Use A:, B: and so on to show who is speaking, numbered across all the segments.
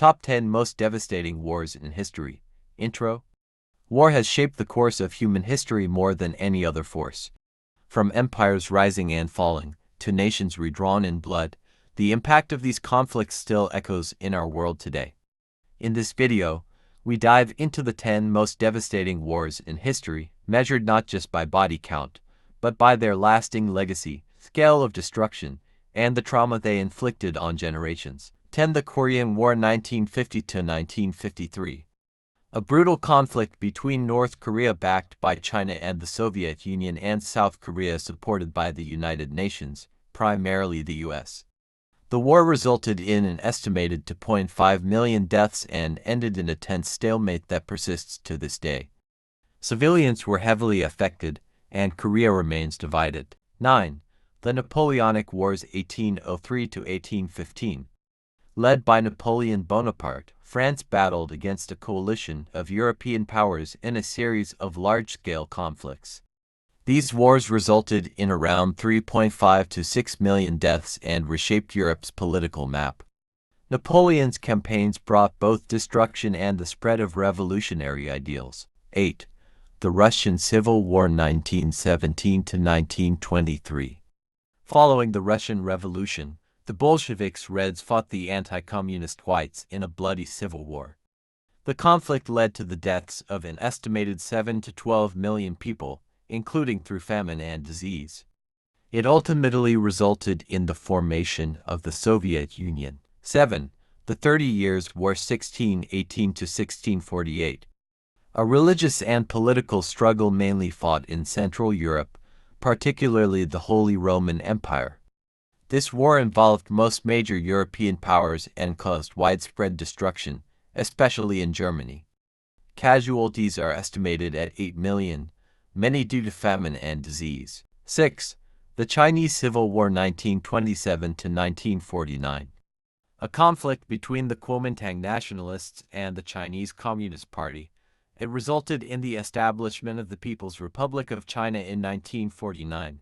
A: Top 10 Most Devastating Wars in History. Intro. War has shaped the course of human history more than any other force. From empires rising and falling, to nations redrawn in blood, the impact of these conflicts still echoes in our world today. In this video, we dive into the 10 most devastating wars in history, measured not just by body count, but by their lasting legacy, scale of destruction, and the trauma they inflicted on generations. 10. The Korean War 1950–1953. A brutal conflict between North Korea backed by China and the Soviet Union and South Korea supported by the United Nations, primarily the U.S. The war resulted in an estimated 2.5 million deaths and ended in a tense stalemate that persists to this day. Civilians were heavily affected, and Korea remains divided. 9. The Napoleonic Wars 1803–1815. Led by Napoleon Bonaparte, France battled against a coalition of European powers in a series of large-scale conflicts. These wars resulted in around 3.5 to 6 million deaths and reshaped Europe's political map. Napoleon's campaigns brought both destruction and the spread of revolutionary ideals. 8. The Russian Civil War 1917–1923. Following the Russian Revolution, the Bolsheviks Reds fought the anti-communist whites in a bloody civil war. The conflict led to the deaths of an estimated 7 to 12 million people, including through famine and disease. It ultimately resulted in the formation of the Soviet Union. 7. The 30 Years' War 1618–1648. A religious and political struggle mainly fought in Central Europe, particularly the Holy Roman Empire. This war involved most major European powers and caused widespread destruction, especially in Germany. Casualties are estimated at 8 million, many due to famine and disease. 6. The Chinese Civil War 1927–1949. A conflict between the Kuomintang nationalists and the Chinese Communist Party. It resulted in the establishment of the People's Republic of China in 1949.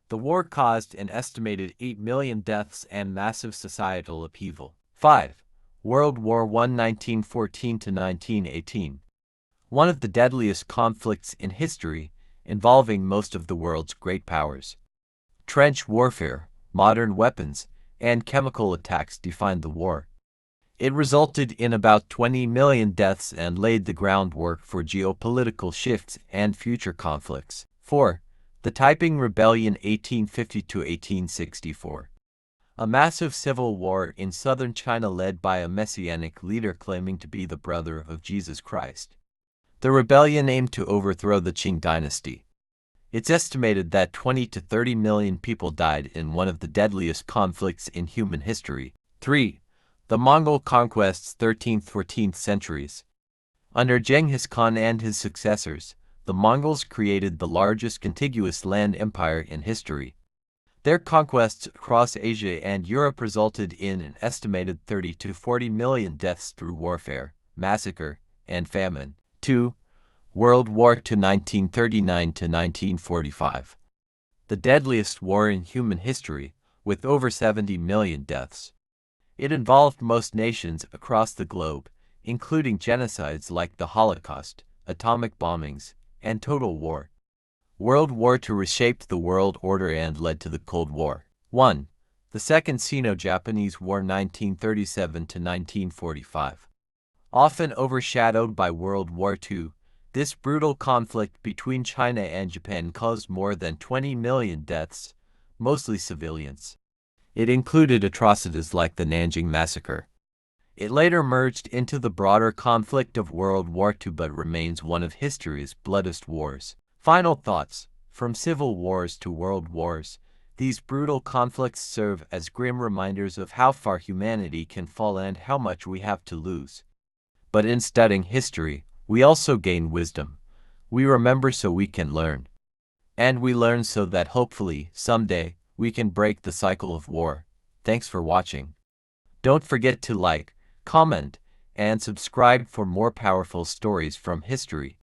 A: The war caused an estimated 8 million deaths and massive societal upheaval. 5. World War I 1914–1918. One of the deadliest conflicts in history, involving most of the world's great powers. Trench warfare, modern weapons, and chemical attacks defined the war. It resulted in about 20 million deaths and laid the groundwork for geopolitical shifts and future conflicts. 4. The Taiping Rebellion 1850–1864. A massive civil war in southern China led by a messianic leader claiming to be the brother of Jesus Christ. The rebellion aimed to overthrow the Qing dynasty. It's estimated that 20 to 30 million people died in one of the deadliest conflicts in human history. 3. The Mongol Conquests 13th–14th centuries. Under Genghis Khan and his successors, the Mongols created the largest contiguous land empire in history. Their conquests across Asia and Europe resulted in an estimated 30 to 40 million deaths through warfare, massacre, and famine. 2. World War II 1939–1945. The deadliest war in human history, with over 70 million deaths. It involved most nations across the globe, including genocides like the Holocaust, atomic bombings, and total war. World War II reshaped the world order and led to the Cold War. 1. The Second Sino-Japanese War 1937–1945. Often overshadowed by World War II, this brutal conflict between China and Japan caused more than 20 million deaths, mostly civilians. It included atrocities like the Nanjing Massacre. It later merged into the broader conflict of World War II but remains one of history's bloodiest wars. Final thoughts. From civil wars to world wars, these brutal conflicts serve as grim reminders of how far humanity can fall and how much we have to lose. But in studying history, we also gain wisdom. We remember so we can learn. And we learn so that hopefully, someday, we can break the cycle of war. Thanks for watching. Don't forget to like, comment, and subscribe for more powerful stories from history.